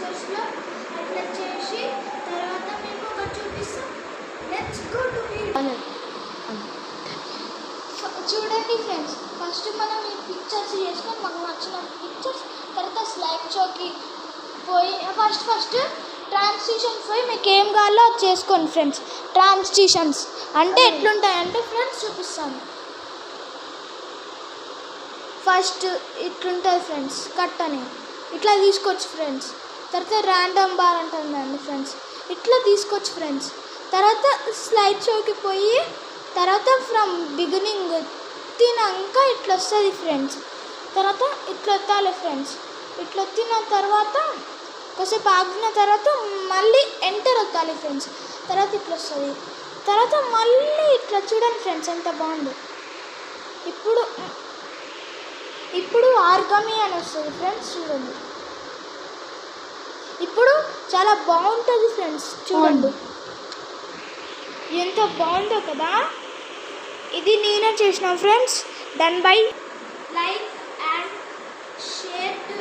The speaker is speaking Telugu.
పిక్చర్స్లో అట్లా చేసి తర్వాత మేము ఒకటి చూపిస్తాం. లెట్స్ గో టు చూడండి ఫ్రెండ్స్, ఫస్ట్ మనం ఈ పిక్చర్స్ చేసుకొని మాకు నచ్చిన పిక్చర్స్ తర్వాత స్లైడ్ షోకి పోయి ఫస్ట్ ట్రాన్సిషన్ పోయి మీకు ఏం కావాలో అది చేసుకోండి ఫ్రెండ్స్. ట్రాన్సిషన్స్ అంటే ఎట్లుంటాయంటే ఫ్రెండ్స్ చూపిస్తాను. ఫస్ట్ ఇట్లుంటుంది ఫ్రెండ్స్, కట్ అని ఇట్లా తీసుకోవచ్చు ఫ్రెండ్స్. తర్వాత ర్యాండమ్ బార్ అంటుందండి ఫ్రెండ్స్, ఇట్లా తీసుకోవచ్చు ఫ్రెండ్స్. తర్వాత స్లైడ్ షోకి పోయి తర్వాత ఫ్రమ్ బిగినింగ్ తినాక ఇట్లా వస్తుంది ఫ్రెండ్స్. తర్వాత ఇట్లా వస్తాలి ఫ్రెండ్స్. ఇట్లా వచ్చిన తర్వాత కాసేపు ఆగిన తర్వాత మళ్ళీ ఎంటర్ వస్తాలి ఫ్రెండ్స్. తర్వాత ఇట్లా వస్తుంది. తర్వాత మళ్ళీ ఇట్లా చూడండి ఫ్రెండ్స్ ఎంత బాగుంది. ఇప్పుడు ఆర్గమీ అని వస్తుంది ఫ్రెండ్స్, చూడండి. ఇప్పుడు చాలా బాగుంటుంది ఫ్రెండ్స్, చూడండి ఎంత బాగుందో కదా. ఇది నేనే చేసిన friends. Done by like and share to